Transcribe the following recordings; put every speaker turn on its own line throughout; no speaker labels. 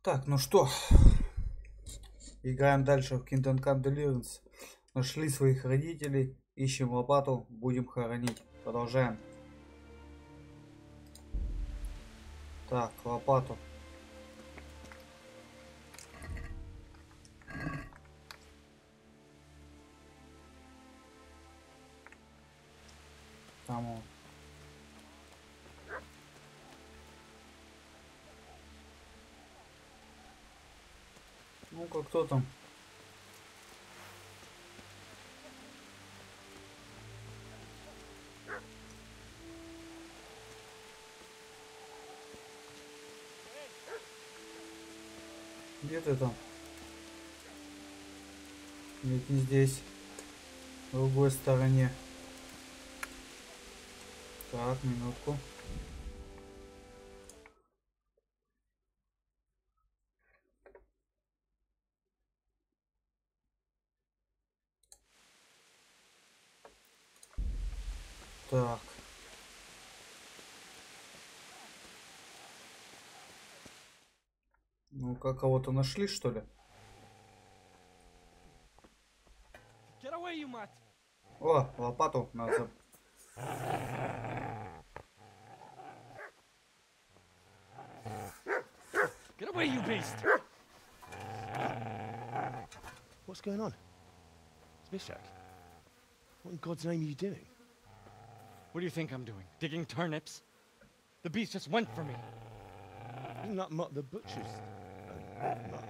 Так, ну что, играем дальше в Kingdom Come Deliverance. Нашли своих родителей, ищем лопату, будем хоронить. Продолжаем. Так, лопату. Там он. Ну-ка, кто там? Где ты там? Нет, не здесь. В другой стороне. Так, минутку. Так. Ну-ка, кого-то нашли, что ли? О, лопату надо.
Get away, you beast! What's going on? It's Mishak. What in God's name are you doing?
What do you think I'm doing? Digging turnips? The beast just went for me.
Isn't that Mutt the butcher's? Mutt?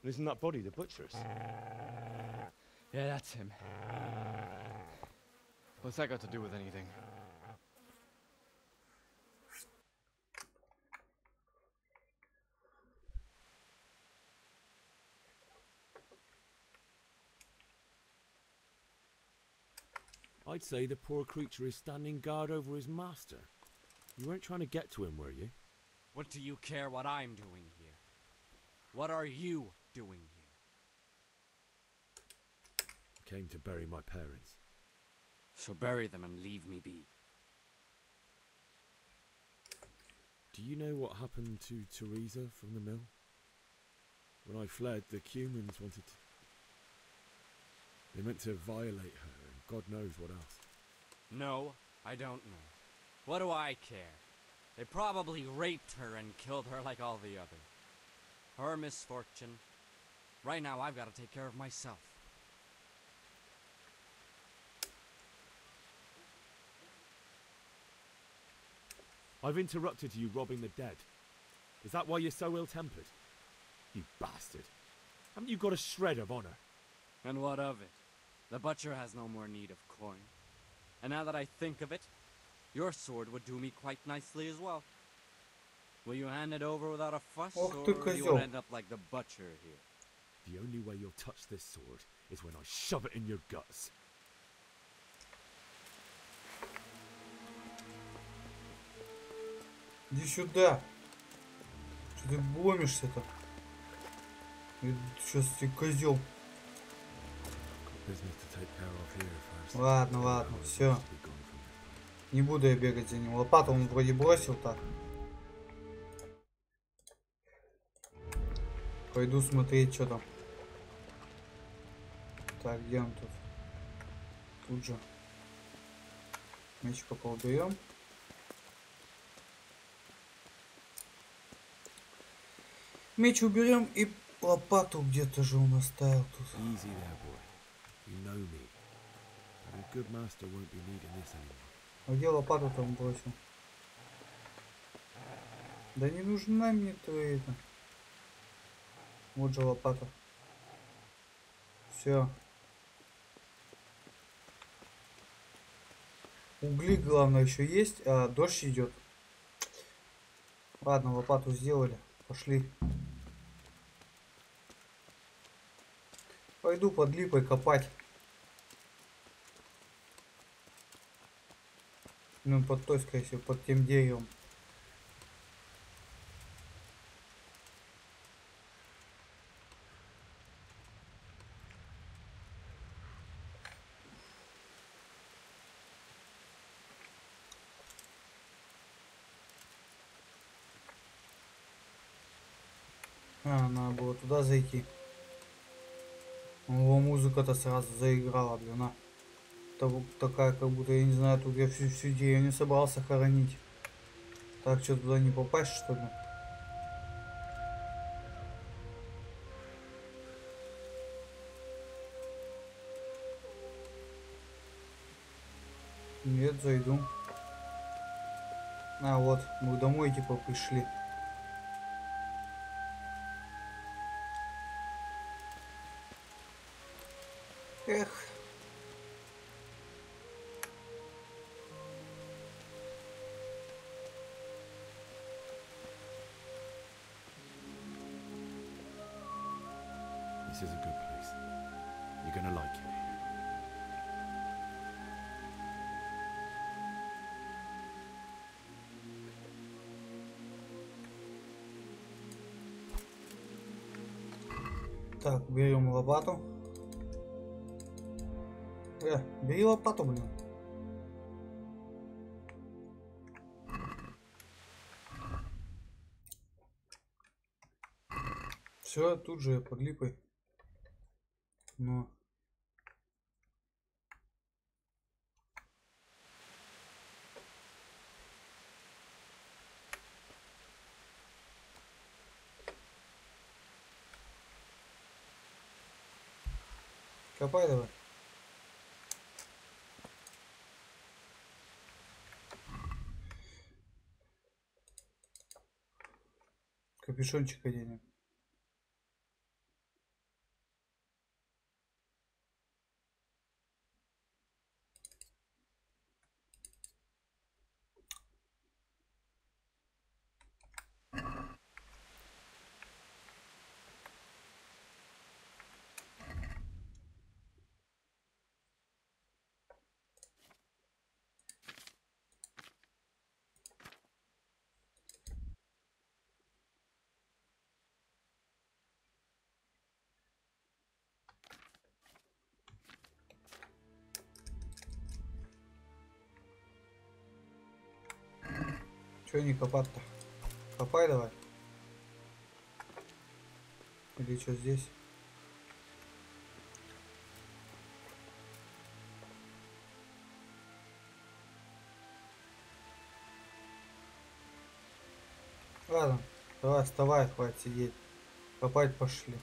Isn't that body the butcher's?
Yeah, that's him. What's that got to do with anything?
I'd say the poor creature is standing guard over his master. You weren't trying to get to him, were you?
What do you care what I'm doing here? What are you doing here?
I came to bury my parents.
So bury them and leave me be.
Do you know what happened to Teresa from the mill? When I fled, the Cumans wanted to... They meant to violate her, and God knows what else.
No, I don't know. What do I care? They probably raped her and killed her like all the others. Her misfortune. Right now, I've got to take care of myself.
I've interrupted you robbing the dead. Is that why you're so ill-tempered? You bastard. Haven't you got a shred of honor?
And what of it? The butcher has no more need of coin. And now that I think of it, your sword would do me quite nicely as well. Will you hand it over without a fuss,
Ох
or
ты,
you
козёл.
will end up like the butcher here?
The only way you'll touch this sword is when I shove it in your guts.
Иди сюда. Что ты ломишься-то? Сейчас ты козел. Ладно, ладно, все. Не буду я бегать за ним. Лопату он вроде бросил так. Пойду смотреть, что там. Так, где он тут? Тут же. Мечика поуберем. Меч уберем и лопату где-то же он оставил тут.
Easy there, boy. You know me. A good master won't be needing this anymore.
А где лопату там бросил? Да не нужна мне твоя это. Вот же лопата. Все. Угли, главное, еще есть, а дождь идет. Ладно, лопату сделали. Пошли. Пойду под липой копать. Ну, под той, скорее всего, под тем деревом. А, надо было туда зайти. О, музыка-то сразу заиграла, блин, а. Такая, как будто, я не знаю, тут я всю деревню собрался хоронить. Так, что, туда не попасть, что ли? Нет, зайду. А, вот, мы домой, типа, пришли. Эх.
This is a good place. You're gonna like it.
Так, берем лопату. Бери лопату, блин. Все, тут же под липой. Но. Копай давай. Капюшончик оденем. Чё не копать-то? Копай давай. Или что здесь? Ладно, давай вставай, хватит сидеть. Копать пошли.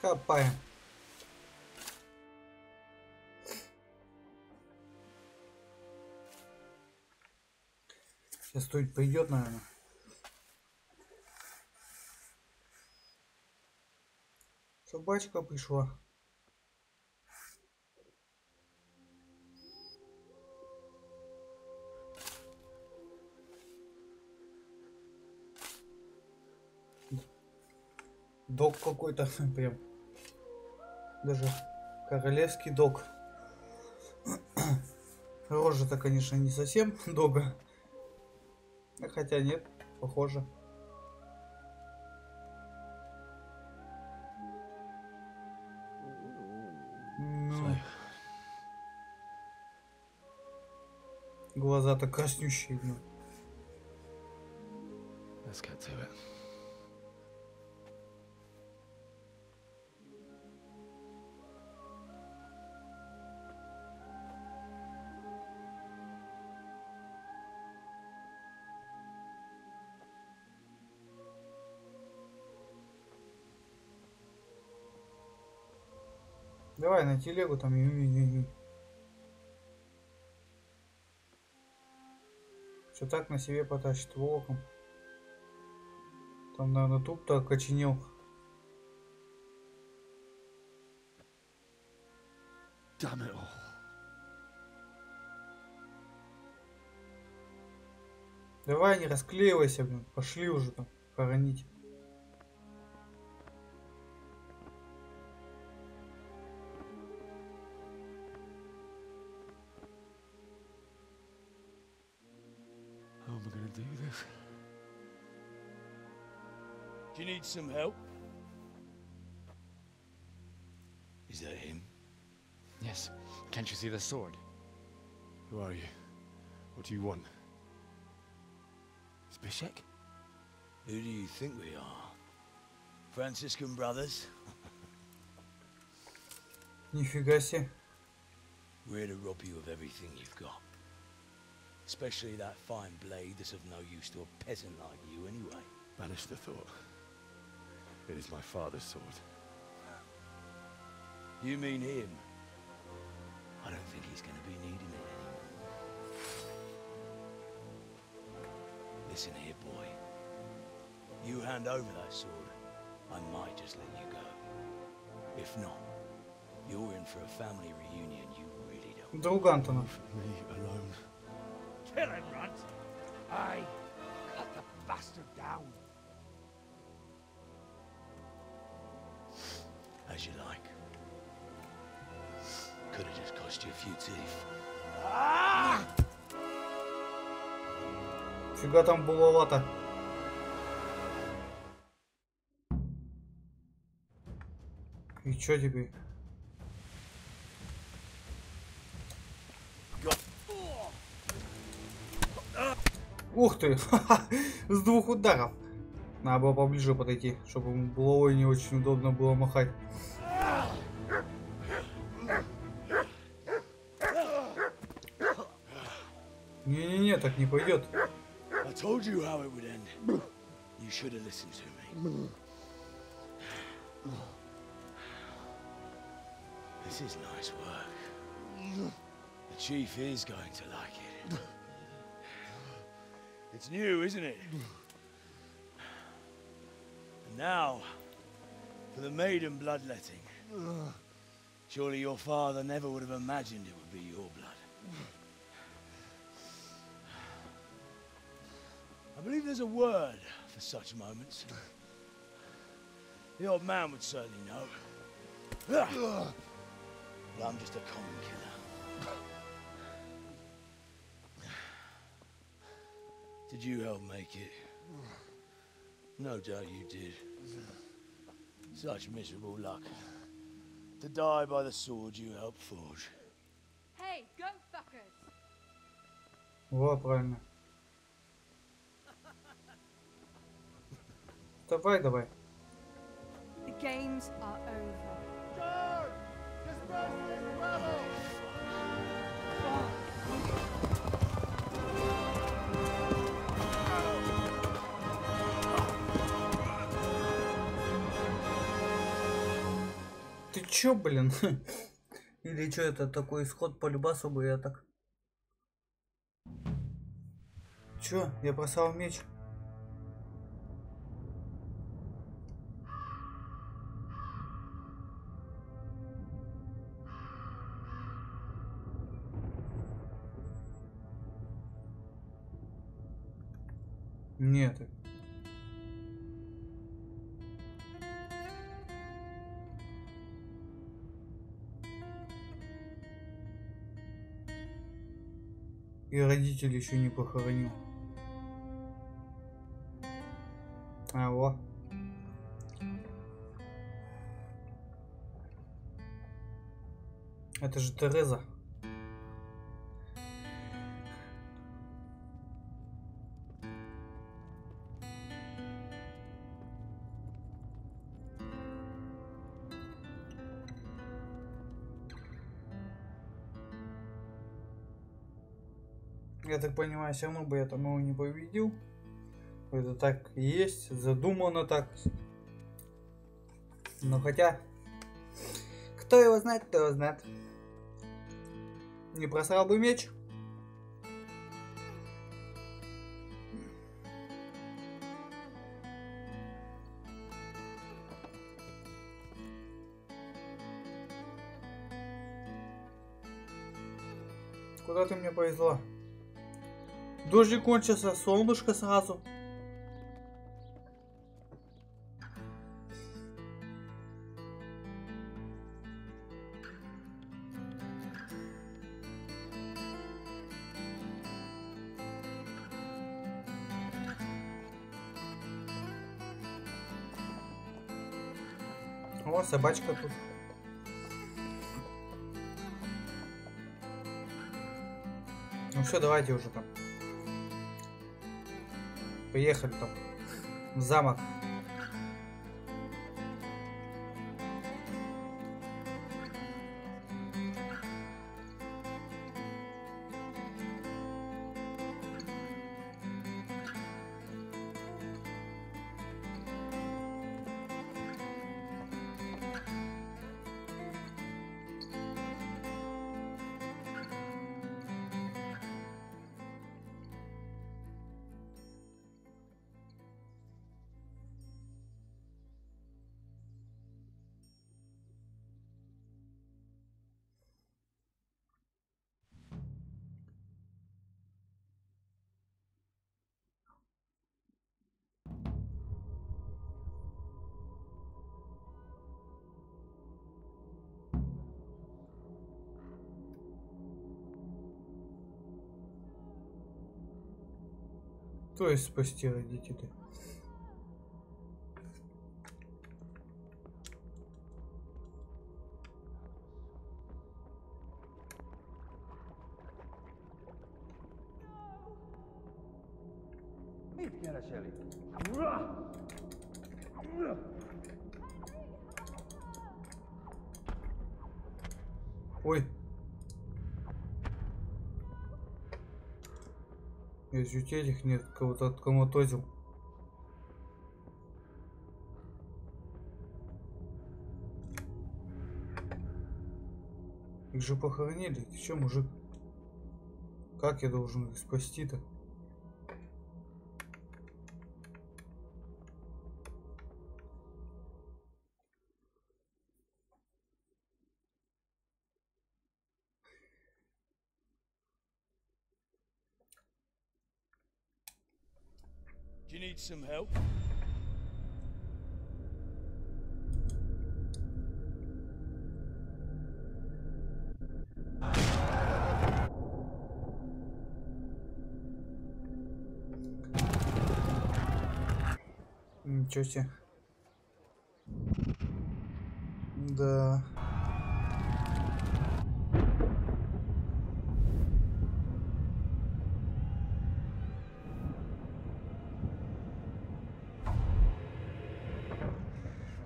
Копаем. Сейчас кто-нибудь придет, наверное. Собачка пришла. Дог какой-то, прям. Даже королевский дог. Рожа-то, конечно, не совсем дога. Хотя нет, похоже. Ну, глаза-то краснющие. Ну.
Let's get to it.
Давай на телегу там. Что так на себе потащит волком. Там, наверное, туп-то окоченел.
Damn it all.
Давай, не расклеивайся, блин. Пошли уже там хоронить.
do this.
Do you need some help? Is that him?
Yes. Can't you see the sword?
Who are you? What do you want? Zbyszek?
Who do you think we are? Franciscan brothers?
Нифига себе.
We're here to rob you of everything you've got. Especially that fine blade that's of no use to a peasant like you anyway.
Banish the thought. It is my father's sword.
You mean him? I don't think he's going to be needing it anymore. Listen here, boy. You hand over that sword, I might just let you go. If not, you're in for a family reunion you really don't.
Друг Антона.
Me alone.
Kill him, Runt! Aye, cut the bastard down.
As you like. Could have just cost you a few teeth.
Фига там булавата. И чё теперь? Ух ты! С двух ударов. Надо было поближе подойти, чтобы ему булавой не очень удобно было махать. Не-не-не, так не пойдет.
I told you how it would end. You should have listened to me. This is nice work. The chief is going to like it. It's new, isn't it? And now, for the maiden bloodletting. Surely your father never would have imagined it would be your blood. I believe there's a word for such moments. The old man would certainly know. But I'm just a common killer. Did you help make it? No doubt you did. Such miserable luck. To die by the sword you helped forge.
Hey, go fuckers!
Во, правильно. Давай, давай.
The games are over.
Ты чё, блин? Или чё это такой исход по любасу бы я так? Чё? Я бросал меч. Нет. И родителей еще не похоронил. Алло. Это же Тереза. Я так понимаю, все равно бы я там его не победил. Это так и есть, задумано так. Но хотя, кто его знает, кто его знает. Не просрал бы меч. Куда ты мне повезла? Дождик кончился, солнышко сразу. О, собачка тут. Ну все, давайте уже там. Поехали там. В замок. То есть спасти родителей. Ой. Я чуть этих нет, кого-то откоматозил. Их же похоронили. Ты чё, мужик? Как я должен их спасти-то?
Do you need some help?
Ничего себе. Да.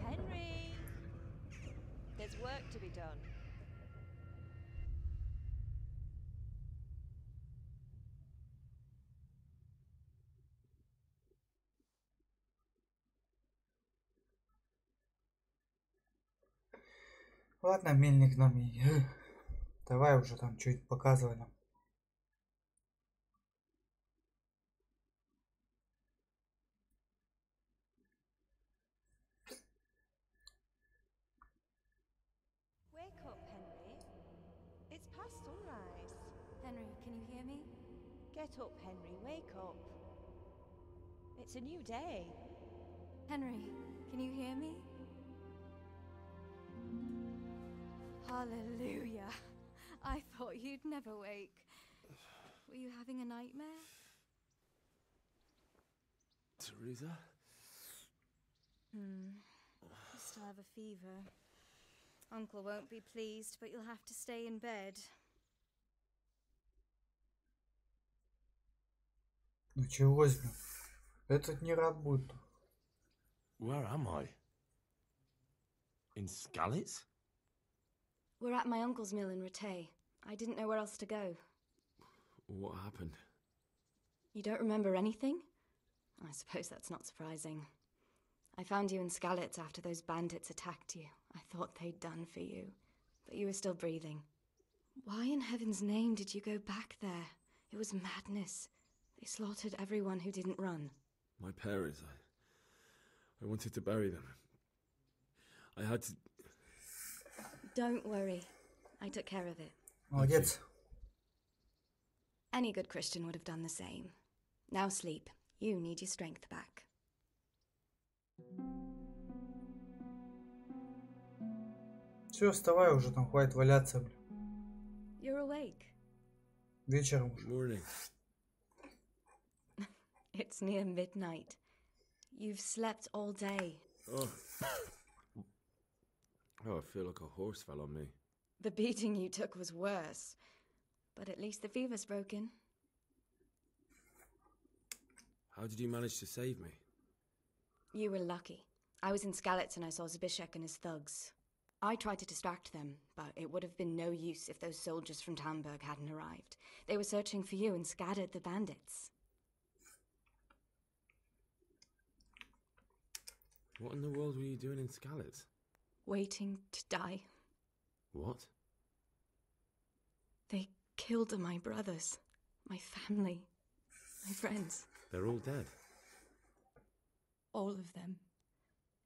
Henry, there's work to be done.
Ладно, мельник нам и... Давай уже там чуть показывай нам.
Wake up, Henry. It's past sunrise.
Henry, can you hear me?
Get up, Henry. Wake up. It's a new day.
Henry, can you hear me? Hallelujah. I thought you'd never wake. Were you having a nightmare?
Teresa?
You still have a fever. Uncle won't be pleased, but you'll have to stay in bed.
Ну чего себе? Этот не рад будет.
Where am I? In Skalitz?
We're at my uncle's mill in Rattay. I didn't know where else to go.
What happened?
You don't remember anything? I suppose that's not surprising. I found you in Skalitz after those bandits attacked you. I thought they'd done for you, but you were still breathing. Why in heaven's name did you go back there? It was madness. They slaughtered everyone who didn't run.
My parents, I wanted to bury them. I had to...
Don't worry. I took care of it.
Молодец.
Any good Christian would have done the same. Now sleep. You need your strength back.
Все, вставай уже, там хватит валяться.
You're awake.
Вечером уже.
Morning.
It's near midnight. You've slept all day.
Oh. Oh, I feel like a horse fell on me.
The beating you took was worse, but at least the fever's broken.
How did you manage to save me?
You were lucky. I was in Skalitz and I saw Zbyszek and his thugs. I tried to distract them, but it would have been no use if those soldiers from Tamburg hadn't arrived. They were searching for you and scattered the bandits.
What in the world were you doing in Skalitz?
Waiting to die.
What?
They killed my brothers, my family, my friends.
They're all dead.
All of them.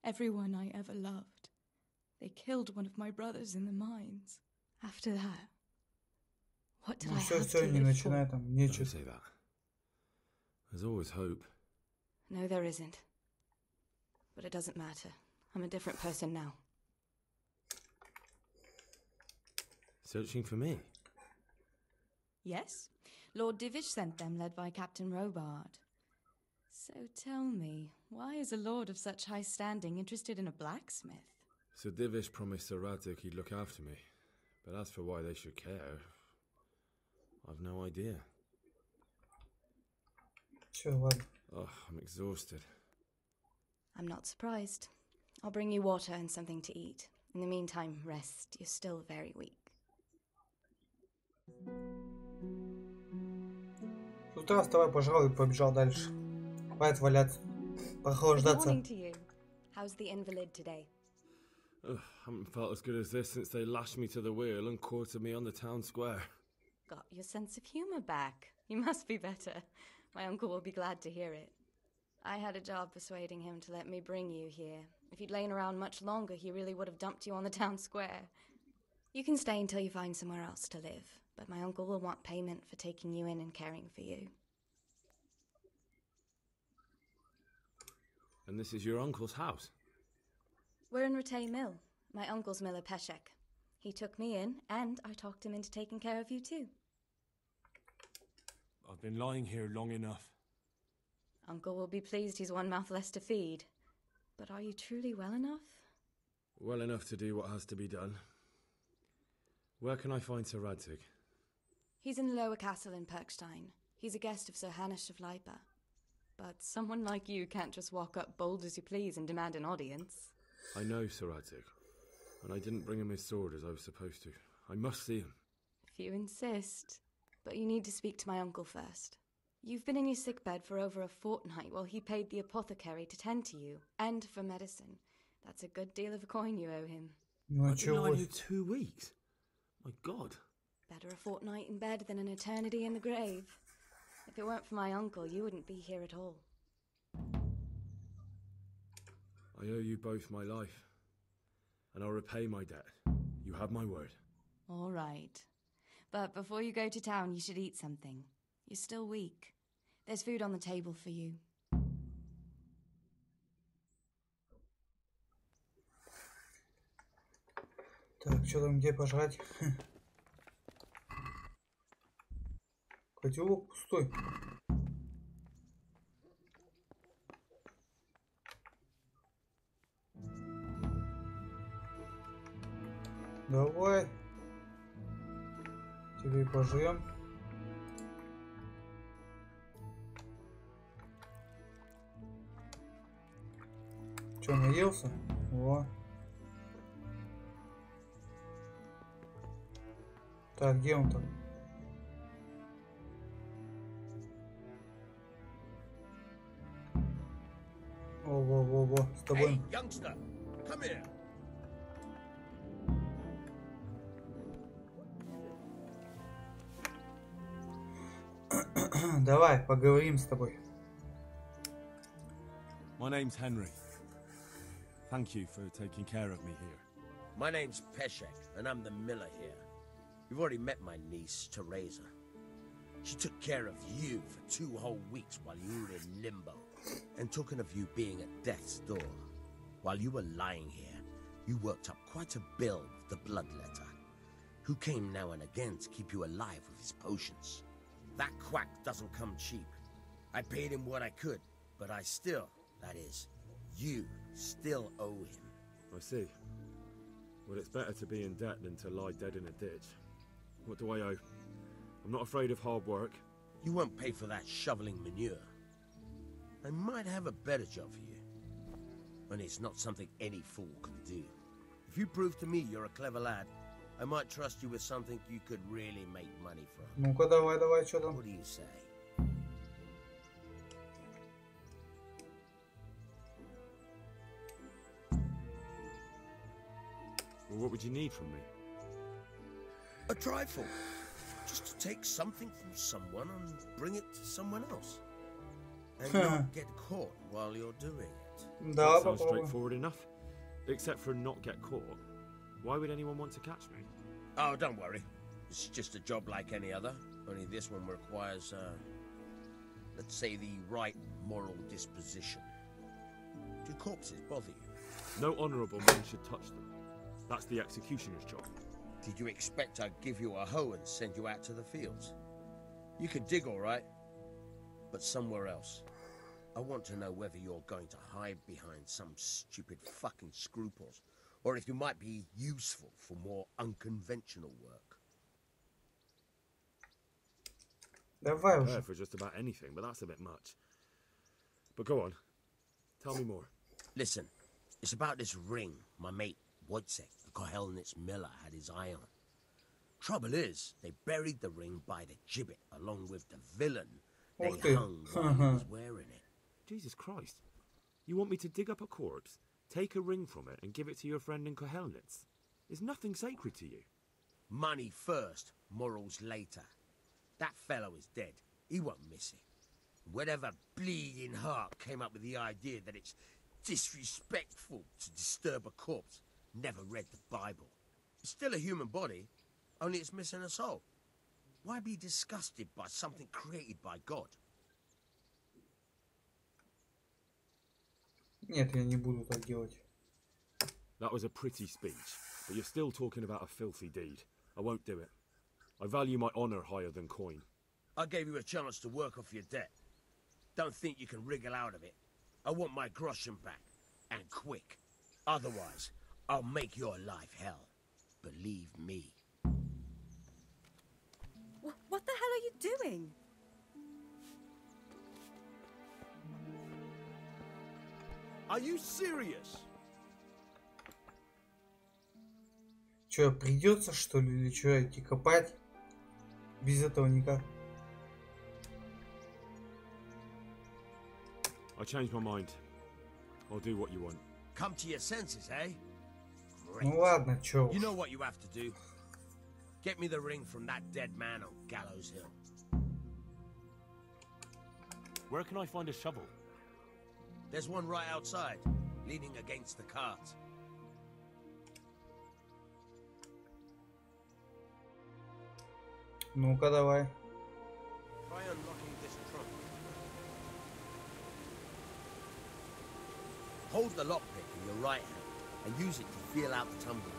Everyone I ever loved. They killed one of my brothers in the mines. After that, what did I have to live for?
Don't say that. There's always hope.
No, there isn't. But it doesn't matter. I'm a different person now.
Searching for me?
Yes. Lord Divish sent them, led by Captain Robard. So tell me, why is a lord of such high standing interested in a blacksmith?
Sir Divish promised Sir Radzig he'd look after me. But as for why they should care, I've no idea.
Sure.
Oh, I'm exhausted.
I'm not surprised. I'll bring you water and something to eat. In the meantime, rest. You're still very weak.
С утра вставай, пожрал и побежал дальше. Хватит валяться. Прохлаждаться.
Good morning to you. How's the invalid today?
Ugh, haven't felt as good as this since they lashed me to the wheel and quartered me on the town square.
Got your sense of humour back. You must be better. My uncle will be glad to hear it. I had a job persuading him to let me bring you here. If you'd lain around much longer, he really would have dumped you on the town square. You can stay until you find somewhere else to live, but my uncle will want payment for taking you in and caring for you.
And this is your uncle's house?
We're in Ratay Mill, my uncle's miller Peshek. He took me in, and I talked him into taking care of you too.
I've been lying here long enough.
Uncle will be pleased he's one mouth less to feed. But are you truly well enough?
Well enough to do what has to be done. Where can I find Sir Radzig?
He's in the lower castle in Perkstein. He's a guest of Sir Hanush of Leipa. But someone like you can't just walk up bold as you please and demand an audience.
I know Sir Radzig, and I didn't bring him his sword as I was supposed to. I must see him.
If you insist. But you need to speak to my uncle first. You've been in your sickbed for over a fortnight while he paid the apothecary to tend to you, and for medicine. That's a good deal of a coin you owe him.
I've been lying here 2 weeks. My God.
Better a fortnight in bed than an eternity in the grave. If it weren't for my uncle, you wouldn't be here at all.
I owe you both my life, and I'll repay my debt. You have my word.
All right. But before you go to town, you should eat something. You're still weak. There's food on the table for you.
Так, что там, где пожрать? Котелок пустой. Давай. Тебе и пожрем. Че, наелся? О. Так, где он там? Во, с тобой.
Hey, youngster, come here.
Давай, поговорим с тобой.
My name's Henry. Thank you for taking care of me here.
My name's Peshek, and I'm the miller here. You've already met my niece, Teresa. She took care of you for 2 whole weeks while you were in limbo. And talking of you being at death's door, while you were lying here, you worked up quite a bill with the bloodletter, who came now and again to keep you alive with his potions. That quack doesn't come cheap. I paid him what I could, but I still, that is, you still owe him.
I see. Well, it's better to be in debt than to lie dead in a ditch. What do I owe? I'm not afraid of hard work.
You won't pay for that shoveling manure. I might have a better job for you. And it's not something any fool can do. If you prove to me you're a clever lad, I might trust you with something you could really make money from.
Ну-ка, давай, что там?
What do you say?
Well, what would you need from me?
A trifle. Just to take something from someone and bring it to someone else. And not get caught while you're doing it.
Да,
That sounds
попробуй.
straightforward enough. Except for not get caught. Why would anyone want to catch me?
Oh, don't worry. It's just a job like any other. Only this one requires, let's say, the right moral disposition. Do corpses bother you?
No honourable man should touch them. That's the executioner's job.
Did you expect I'd give you a hoe and send you out to the fields? You can dig all right, but somewhere else. I want to know whether you're going to hide behind some stupid fucking scruples, or if you might be useful for more unconventional work.
Давай
I'm
уже.
prepared for just about anything, but that's a bit much. But go on. Tell me more.
Listen, it's about this ring my mate Wojciech, the Kohelnitz miller, had his eye on. Trouble is, they buried the ring by the gibbet along with the villain they hung while he was wearing it.
Jesus Christ. You want me to dig up a corpse, take a ring from it, and give it to your friend in Kohelnitz? Is nothing sacred to you?
Money first, morals later. That fellow is dead. He won't miss it. Whatever bleeding heart came up with the idea that it's disrespectful to disturb a corpse never read the Bible. It's still a human body, only it's missing a soul. Why be disgusted by something created by God?
Нет, я не буду так делать.
That was a pretty speech, but you're still talking about a filthy deed. I won't do it. I value my honour higher than coin.
I gave you a chance to work off your debt. Don't think you can wriggle out of it. I want my groschen back, and quick. Otherwise, I'll make your life hell. Believe me.
What the hell are you doing?
Are you serious?
Че, придется что ли, или что, идти копать? Без этого никак.
I changed my mind. I'll do what you want.
Come to your senses, eh? Great.
Ну ладно, чё
You
уж.
know what you have to do. Get me the ring from that dead man on Gallows Hill.
Where can I find a shovel?
There's one right outside, leaning against the cart.
Ну-ка, давай.
Try unlocking this trunk. Hold the lockpick in your right hand and use it to feel out the tumbler.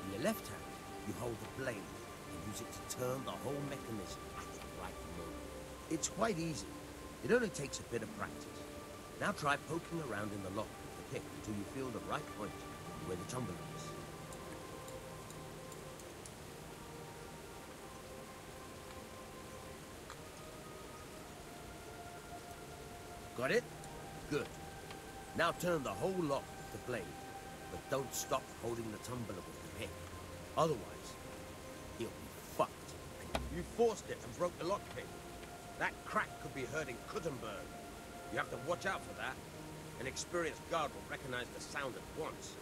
In your left hand, you hold the blade and use it to turn the whole mechanism at the right moment. It's quite easy. It only takes a bit of practice. Now try poking around in the lock with the pick until you feel the right point where the tumbler is. Got it? Good. Now turn the whole lock with the blade, but don't stop holding the tumbler with the pick. Otherwise, he'll be fucked. You forced it and broke the lockpick. That crack could be heard in Kuttenberg. You have to watch out for that. An experienced guard will recognize the sound at once.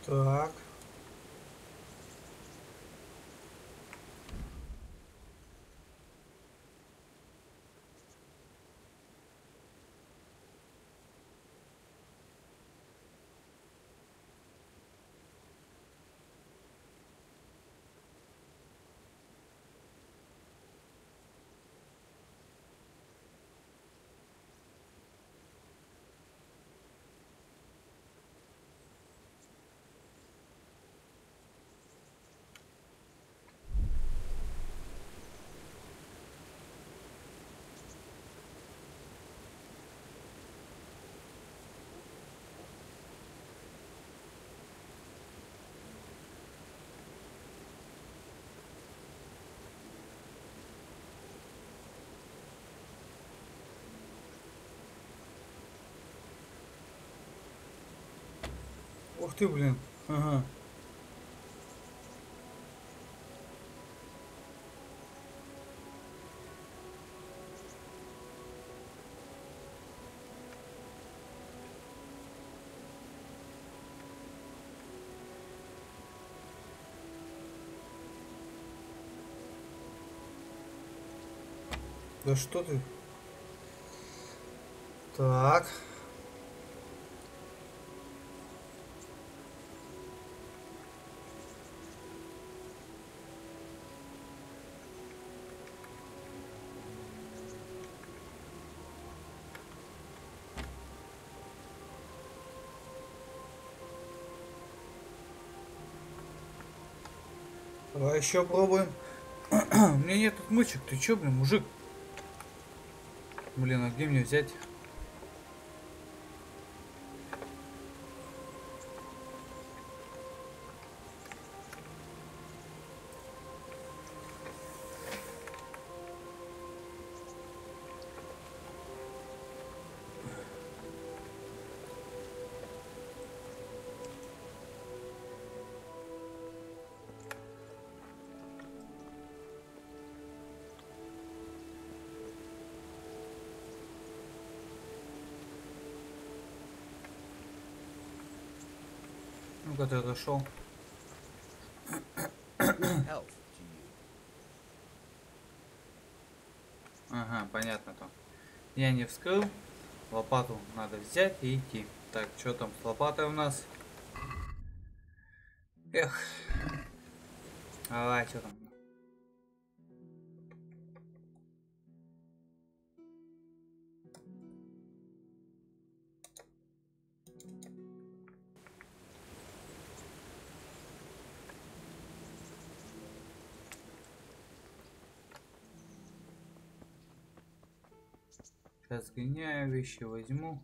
Так. Ух ты, блин. Ага. Да что ты? Так. Давай еще пробуем. У меня нет отмычек. Ты чё, блин, мужик? Блин, а где мне взять? Ну-ка, ты отошел. Ага, понятно то. Я не вскрыл. Лопату надо взять и идти. Так, что там с лопатой у нас? Эх. Давай, что там? Сейчас сгоняю, вещи возьму.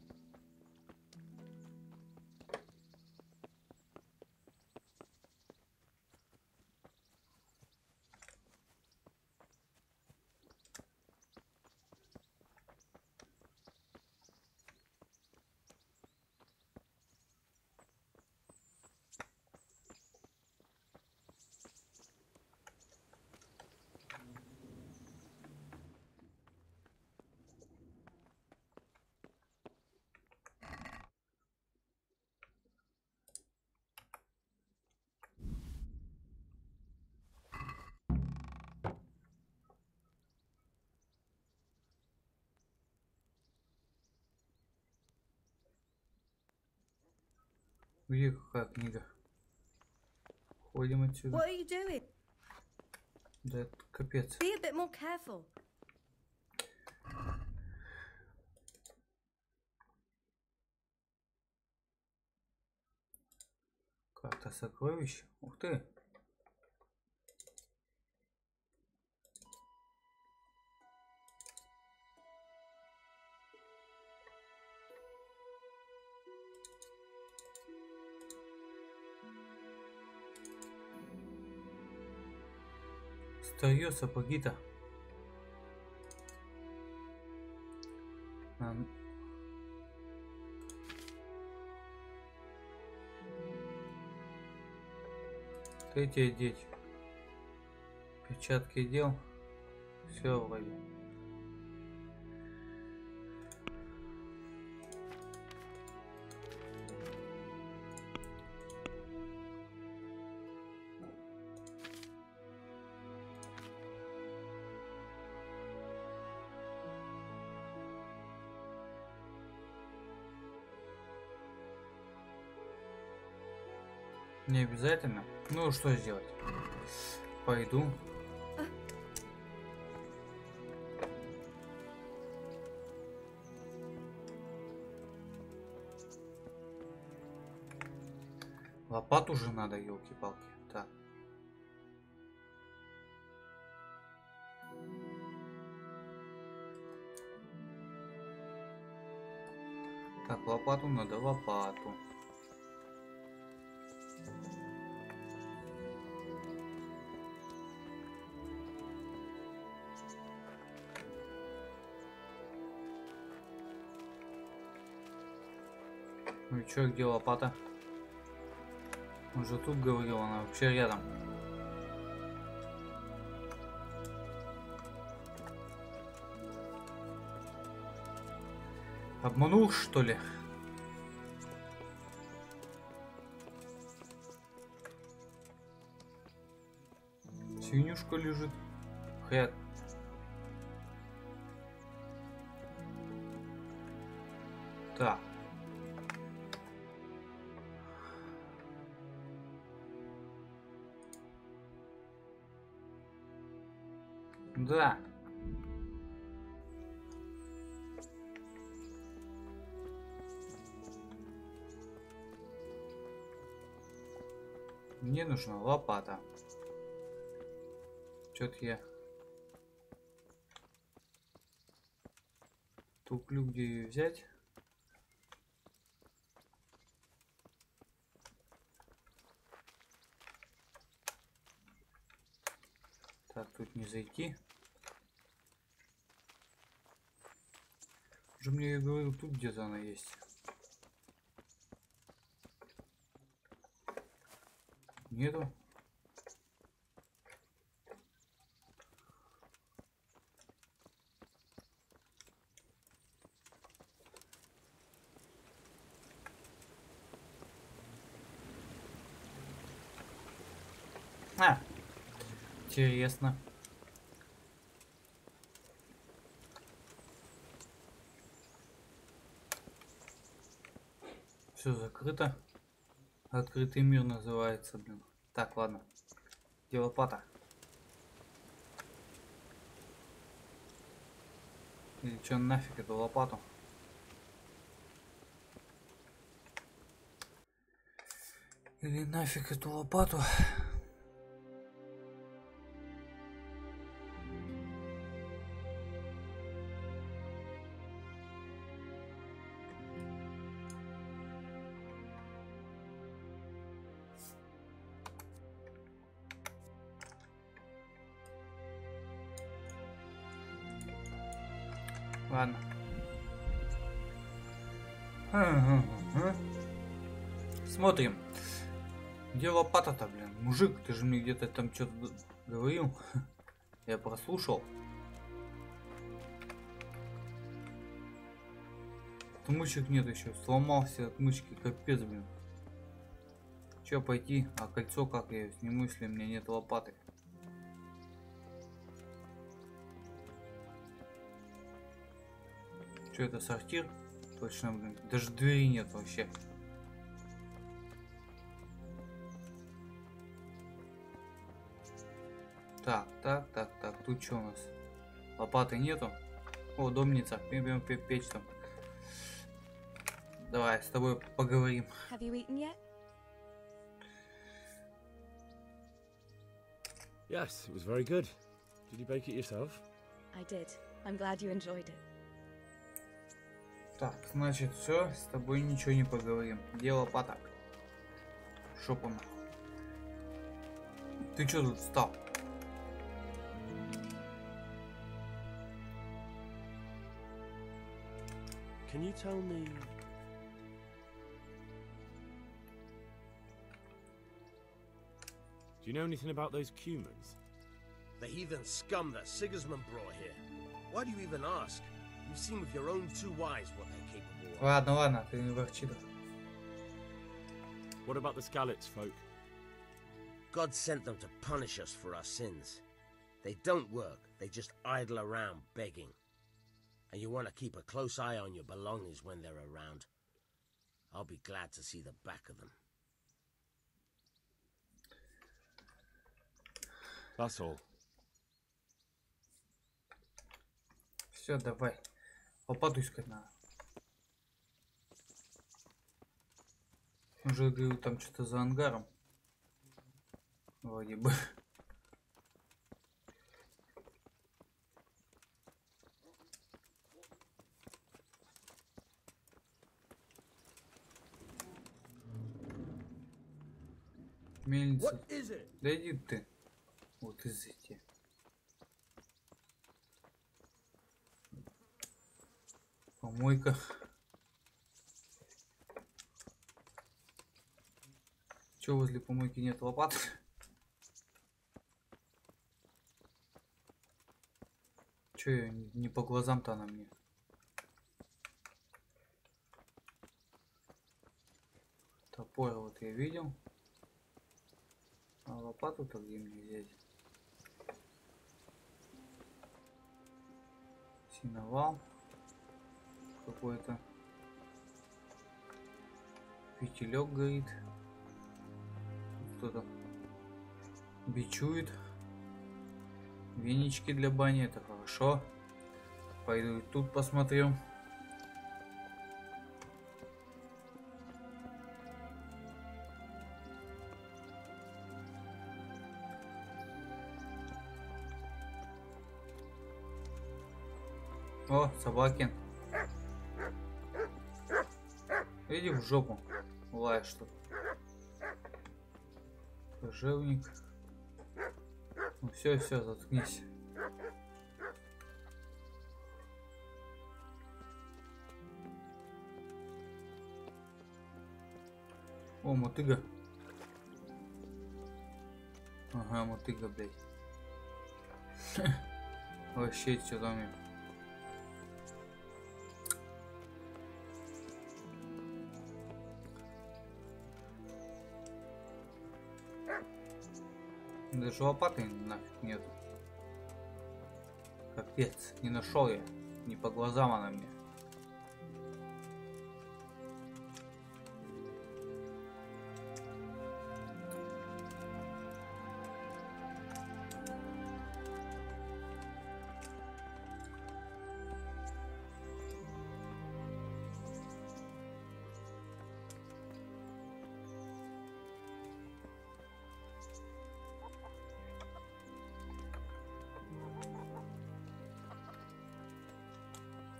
Где какая книга? Ходим отсюда.
What are you doing?
Да это капец.
Be a bit more careful.
Карта сокровищ. Ух ты. Старье, сапоги-то. Эти одеть. Перчатки дел. Все вроде. Не обязательно. Ну что сделать? Пойду. Лопату же надо, елки-палки. Так. Так, лопату надо, лопату. Ну и чё, где лопата? Он же тут говорил, она вообще рядом. Обманул, что ли? Свинюшка лежит. Хэт. Так. Да. Мне нужна лопата. Чё-то я туплю, где ее взять. Так, тут не зайти. Уже мне говорил, тут где-то она есть. Нету. А, интересно. Все закрыто. Открытый мир называется, блин. Так, ладно. Где лопата? Или что нафиг эту лопату? Или нафиг эту лопату? Ладно. Смотрим. Где лопата-то, блин? Мужик, ты же мне где-то там что-то говорил. Я прослушал. Отмычек нет еще. Сломался отмычки. Капец, блин. Че пойти? А кольцо как я сниму, если у меня нет лопаты? Что это, сортир? Точно, блин. Даже двери нет вообще. Так. Тут что у нас? Лопаты нету. О, домница. Печь там. Давай с тобой поговорим.
Have you eaten yet?
Yes, it was very good. Did you bake it yourself?
I did. I'm glad you enjoyed it.
Так, значит, все, с тобой ничего не поговорим. Где лопата? Шопа нахуй. Ты чё тут встал?
Can you tell me...
Do you know anything about those humans?
The heathen scum that Sigismund brought here. Why do you even ask? You've seen with your own two eyes what they're capable of.
Ладно, ты не ворчи.
What about the Skalitz folk?
God sent them to punish us for our sins. They don't work, they just idle around begging. And you want to keep a close eye on your belongings when they're around. I'll be glad to see the back of them.
That's all.
Все, давай. Лопату искать надо. Уже говорю, там что-то за ангаром. Вроде бы. Мельница. Да иди ты. Вот из эти. Помойка. Че возле помойки нет лопат? Че не по глазам-то она мне? Топор вот я видел. А лопату-то где мне взять? Синовал какой-то. Фитилек горит. Кто-то бичует. Венички для бани, это хорошо. Пойду и тут посмотрю. О, собаки. Иди в жопу. Лаешь что-то. Кожевник. Ну все, заткнись. О, мотыга. Ага, мотыга, блядь. Вообще, что там? Даже лопаты нафиг нет. Капец, не нашел я. Не по глазам она мне.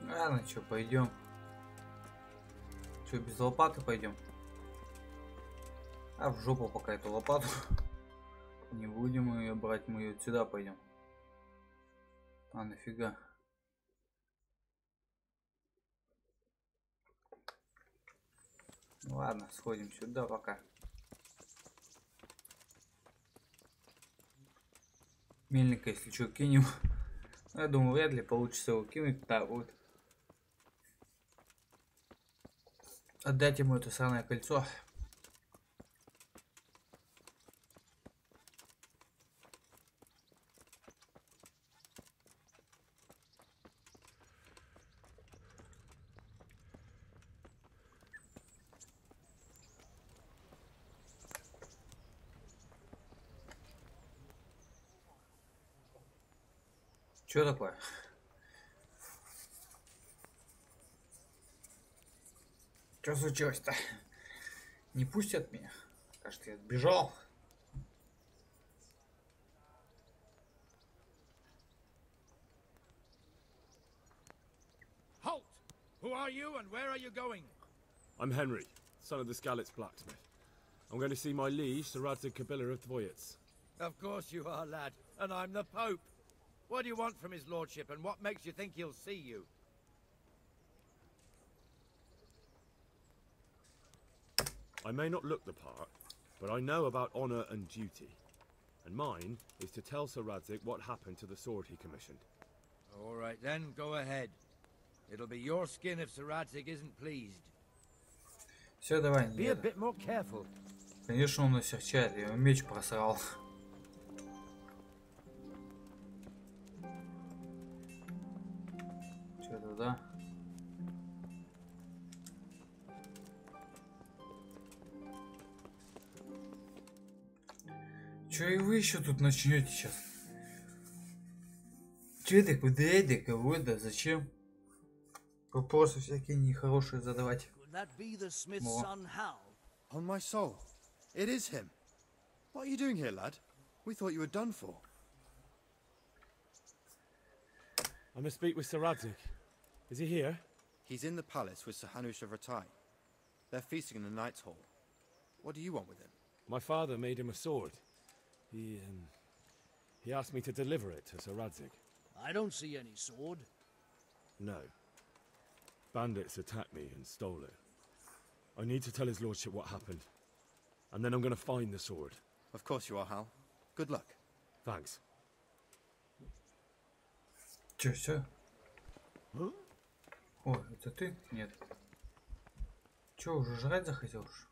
Ладно, что, пойдем. Что, без лопаты пойдем? А в жопу пока эту лопату. Не будем ее брать, мы ее сюда пойдем. А нафига? Ладно, сходим сюда пока. Мельника, если что, кинем. Я думаю, вряд ли получится его кинуть. Да, вот. Отдать ему это самое кольцо. Что такое? Что случилось-то? Не пустят меня? Кажется, я сбежал.
Halt! Who are you and where are you going?
I'm Henry, son of the Skalitz blacksmith. I'm going to see my liege, Sir Radzig Kabila of Dvoyets.
Of course you are, lad. And I'm the Pope. What do you want from his lordship, and what makes you think he'll see you?
I may not look the part, but I know about honour and duty. And mine is to tell Sir Radzig what happened to the sword he commissioned.
All right then, go ahead. It'll be your skin if Sir Radzig isn't pleased.
Все, давай.
Be a bit more careful.
Конечно, он осерчает, я ему меч просрал. Что туда? Че и вы еще тут начнете сейчас? Че это, куда это, кого это, зачем? Вопросы всякие нехорошие задавать.
On my soul, it is him. What are you doing here, lad? We thought you were done for.
I must speak with Sir Radzig. Is he here?
He's in the palace with Sir Hanush of Ratai. They're feasting in the Knight's Hall. What do you want with him?
My father made him a sword. He asked me to deliver it to Sir Radzig.
I don't see any sword.
No. Bandits attacked me and stole it. I need to tell his lordship what happened. and then I'm gonna find the sword.
Of course you are, Hal. Good luck.
Thanks.
Че, все? О, это ты? Нет. Че, уже жрать захотел уж?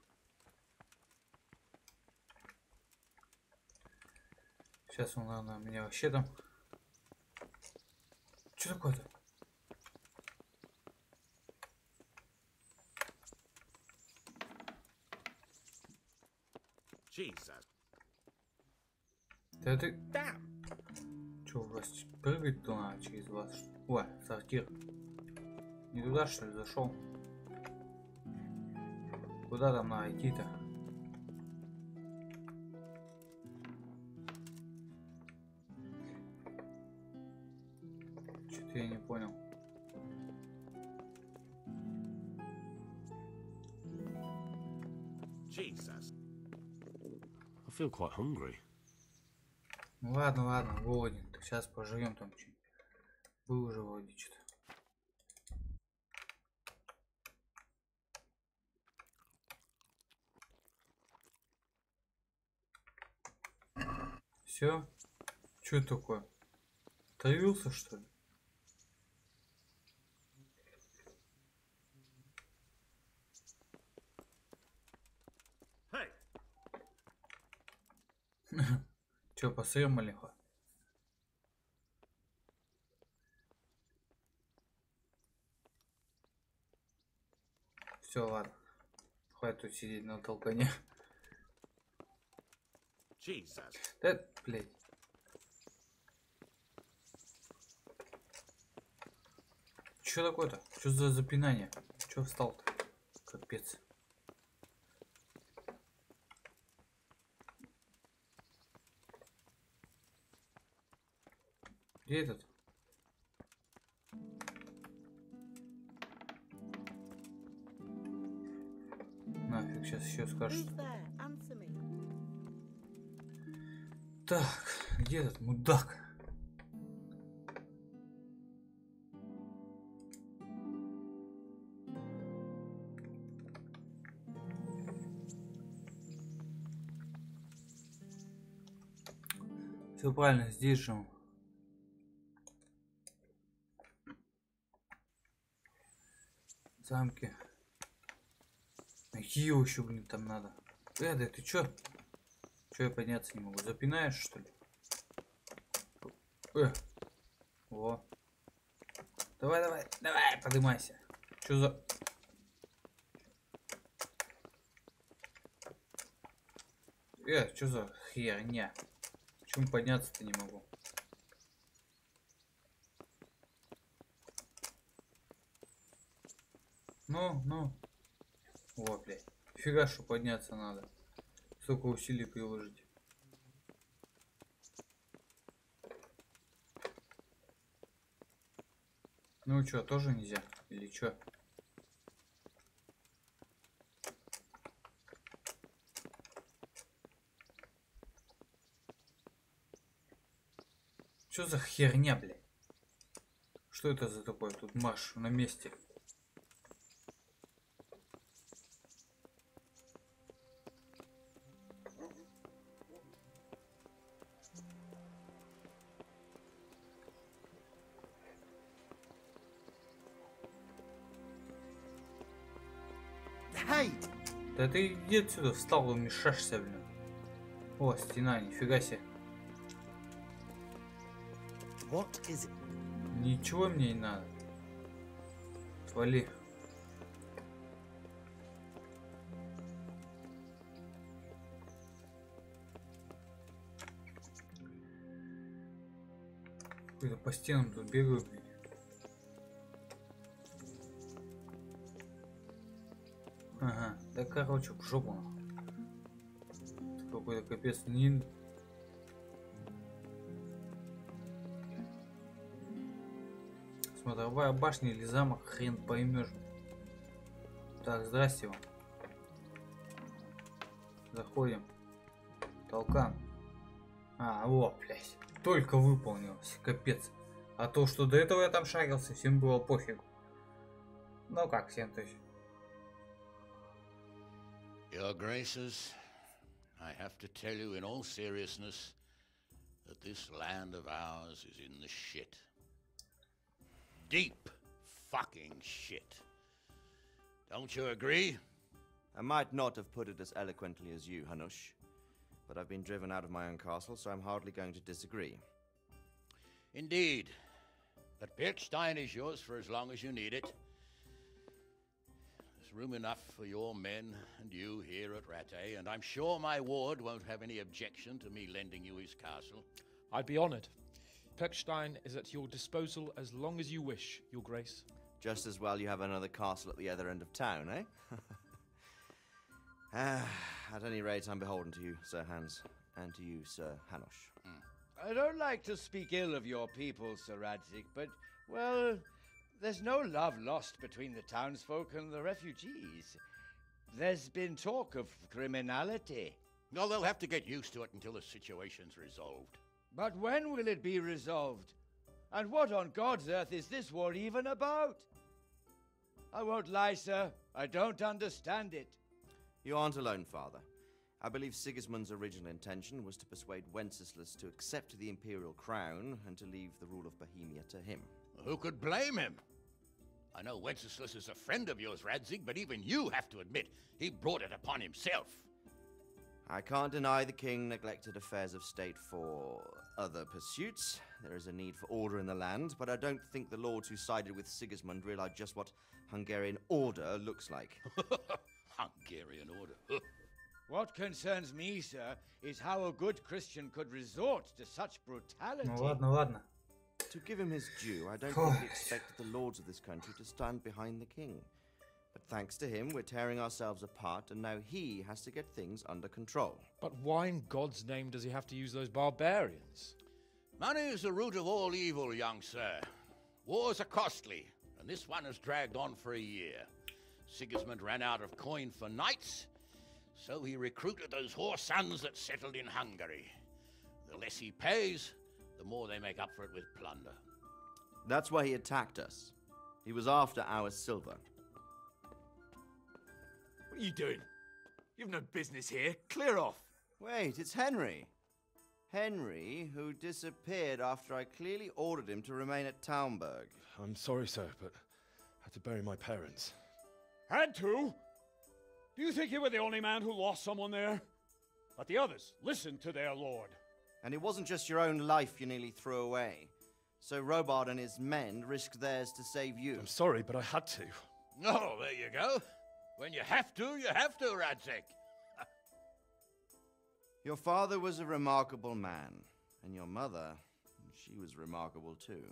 Сейчас он, наверное, меня вообще там... Че такое-то?
Jesus.
Да ты... Че, у вас прыгать-то надо через вас? Ой, сортир. Не туда, что ли, зашел? Куда там надо идти-то? Что-то я не понял.
Jesus.
I feel quite hungry.
Ну ладно, ладно, голоден. Так сейчас пожрем там что-нибудь. Был уже вроде что-то. Все? Что это такое? Травился, что ли? Че, посрем лихо? Все, ладно. Хватит тут сидеть на толкане. Да, блядь. Че такое-то? Что за запинание? Че встал-то? Капец. Где этот? Нафиг, сейчас еще скажет. Так, где этот мудак? Все правильно, здесь же он. Замки. Какие еще, блин, там надо? Да ты чё? Чё я подняться не могу? Запинаешь, что ли? Во. Давай, давай, давай, поднимайся. Чё за... Чё за херня? Почему подняться-то не могу? Ну. О, блядь. Фига, что подняться надо. Столько усилий приложить. Ну чё, тоже нельзя? Или чё? Чё за херня, блядь? Что это за такое? Тут марш на месте. Да ты иди отсюда, встал и мешаешься, блин. О, стена, нифига себе. Ничего мне не надо. Отвали. Какой-то по стенам тут бегаю, блин. Ага, да короче, в жопу. Какой-то капец. Не... Смотровая башня или замок, хрен поймешь. Так, здрасте вам. Заходим. Толкан. Вот, блядь. Только выполнилось. Капец. А то, что до этого я там шарился, всем было пофигу. Ну как всем, то есть.
Your Graces, I have to tell you in all seriousness that this land of ours is in the shit. Deep fucking shit. Don't you agree?
I might not have put it as eloquently as you, Hanush, but I've been driven out of my own castle, so I'm hardly going to disagree.
Indeed. But Birkstein is yours for as long as you need it. There's room enough for your men and you here at Rattay, and I'm sure my ward won't have any objection to me lending you his castle.
I'd be honored. Birkstein is at your disposal as long as you wish, Your Grace.
Just as well you have another castle at the other end of town, eh? At any rate, I'm beholden to you, Sir Hans, and to you, Sir Hanush.
I don't like to speak ill of your people, Sir Radzig, but, well, there's no love lost between the townsfolk and the refugees. There's been talk of criminality.
No, they'll have to get used to it until the situation's resolved.
But when will it be resolved? And what on God's earth is this war even about? I won't lie, sir. I don't understand it.
You aren't alone, Father. I believe Sigismund's original intention was to persuade Wenceslas to accept the imperial crown and to leave the rule of Bohemia to him.
Who could blame him? I know Wenceslas is a friend of yours, Radzig, but even you have to admit he brought it upon himself.
I can't deny the king neglected affairs of state for other pursuits. There is a need for order in the land, but I don't think the lords who sided with Sigismund realized just what Hungarian order looks like.
Hungarian order?
What concerns me, sir, is how a good Christian could resort to such brutality.
Ну ладно.
To give him his due, I don't think he expected the lords of this country to stand behind the king. But thanks to him, we're tearing ourselves apart, and now he has to get things under control.
But why in God's name does he have to use those barbarians?
Money is the root of all evil, young sir. Wars are costly, and this one has dragged on for a year. Sigismund ran out of coin for knights, so he recruited those whore sons that settled in Hungary. The less he pays, the more they make up for it with plunder.
That's why he attacked us. He was after our silver.
What are you doing? You've no business here. Clear off.
Wait, it's Henry. Henry, who disappeared after I clearly ordered him to remain at Taumberg.
I'm sorry, sir, but I had to bury my parents.
Had to? Do you think you were the only man who lost someone there? But the others listened to their lord.
And it wasn't just your own life you nearly threw away. So Robard and his men risked theirs to save you.
I'm sorry, but I had to.
Oh, there you go. When you have to, Radzig.
Your father was a remarkable man, and your mother, she was remarkable too.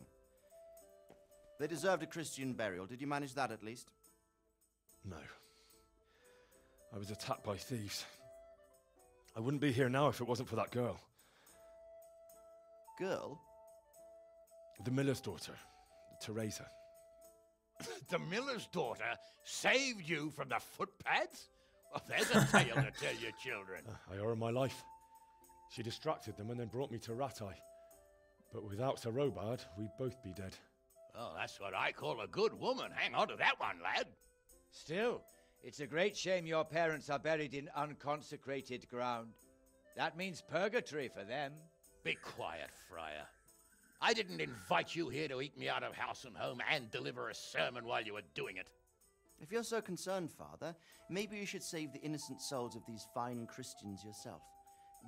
They deserved a Christian burial. Did you manage that at least?
No. I was attacked by thieves. I wouldn't be here now if it wasn't for that girl.
Girl?
The miller's daughter, Teresa.
The miller's daughter saved you from the footpads? Well, there's a tale to tell your children.
I owe her my life. She distracted them and then brought me to Rattay. But without Sir Robard, we'd both be dead.
Oh, that's what I call a good woman. Hang on to that one, lad.
Still, it's a great shame your parents are buried in unconsecrated ground. That means purgatory for them.
Be quiet, Friar. I didn't invite you here to eat me out of house and home and deliver a sermon while you were doing it.
If you're so concerned, Father, maybe you should save the innocent souls of these fine Christians yourself.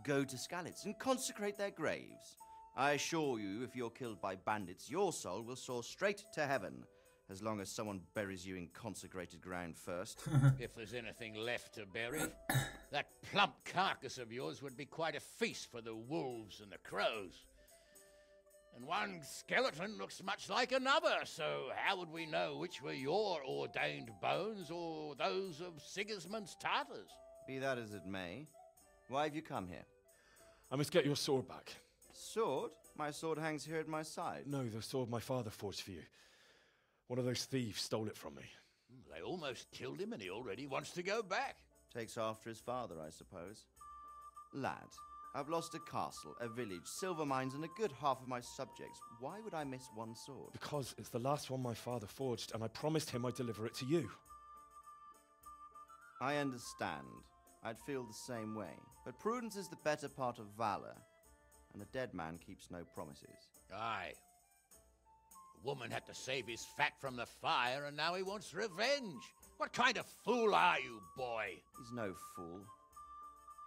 Go to Skalitz and consecrate their graves. I assure you, if you're killed by bandits, your soul will soar straight to heaven, as long as someone buries you in consecrated ground first.
If there's anything left to bury, that plump carcass of yours would be quite a feast for the wolves and the crows. And one skeleton looks much like another, so how would we know which were your ordained bones or those of Sigismund's Tartars?
Be that as it may, why have you come here?
I must get your sword back.
Sword? My sword hangs here at my side.
No, the sword my father forged for you. One of those thieves stole it from me.
They almost killed him and he already wants to go back.
Takes after his father, I suppose. Lad, I've lost a castle, a village, silver mines, and a good half of my subjects. Why would I miss one sword?
Because it's the last one my father forged, and I promised him I'd deliver it to you.
I understand. I'd feel the same way. But prudence is the better part of valor, and a dead man keeps no promises.
Aye. The woman had to save his fat from the fire, and now he wants revenge. What kind of fool are you, boy?
He's no fool.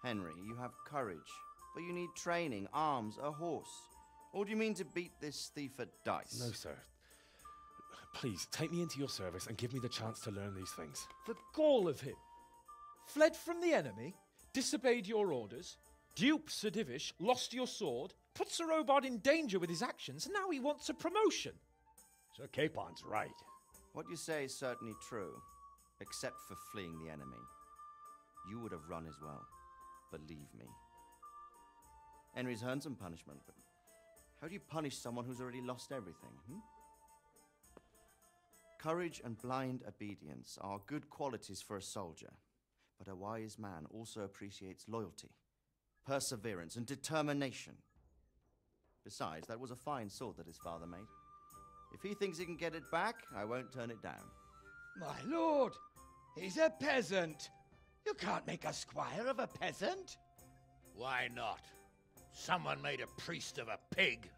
Henry, you have courage, but you need training, arms, a horse. Or do you mean to beat this thief at dice?
No, sir. Please, take me into your service and give me the chance to learn these things.
The gall of him. Fled from the enemy, disobeyed your orders, duped Sir Divish, lost your sword, put Sir Robard in danger with his actions, and now he wants a promotion.
Sir Capon's right.
What you say is certainly true, except for fleeing the enemy. You would have run as well, believe me. Henry's earned some punishment, but how do you punish someone who's already lost everything, Courage and blind obedience are good qualities for a soldier, but a wise man also appreciates loyalty, perseverance, and determination. Besides, that was a fine sword that his father made. If he thinks he can get it back, I won't turn it down.
My lord, he's a peasant. You can't make a squire of a peasant.
Why not? Someone made a priest of a pig.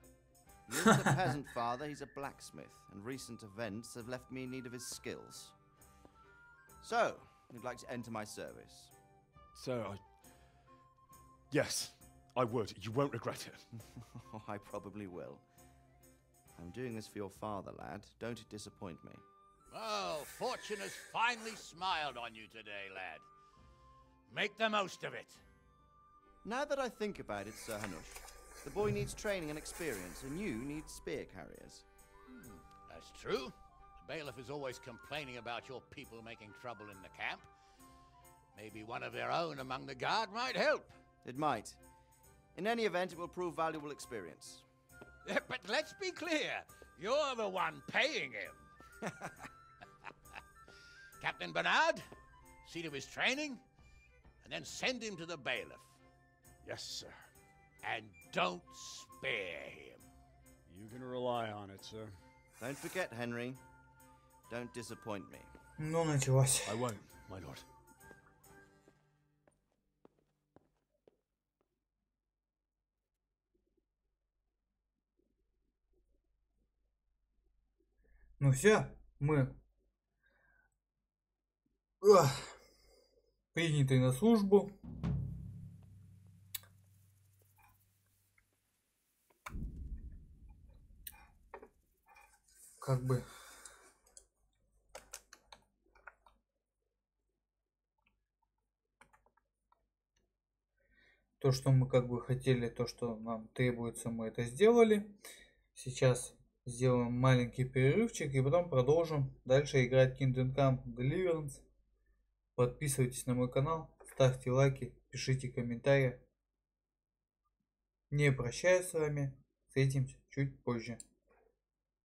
He isn't a peasant, father. He's a blacksmith, and recent events have left me in need of his skills. So, you'd like to enter my service?
Sir, Yes, I would. You won't regret it.
I probably will. I'm doing this for your father, lad. Don't disappoint me.
Oh, fortune has finally smiled on you today, lad. Make the most of it.
Now that I think about it, Sir Hanush, the boy needs training and experience, and you need spear carriers.
That's true. The bailiff is always complaining about your people making trouble in the camp. Maybe one of their own among the guard might help.
It might. In any event, it will prove valuable experience.
But let's be clear, you're the one paying him. Captain Bernard, see to his training, and then send him to the bailiff.
Yes, sir.
And don't spare him.
You can rely on it, sir.
Don't forget, Henry. Don't disappoint me.
Ну, началось.
I won't, my lord.
Ну все, мы приняты на службу. Как бы то, что мы как бы хотели, то, что нам требуется, мы это сделали. Сейчас сделаем маленький перерывчик и потом продолжим дальше играть Kingdom Come Deliverance. Подписывайтесь на мой канал, ставьте лайки, пишите комментарии. Не прощаюсь с вами, встретимся чуть позже.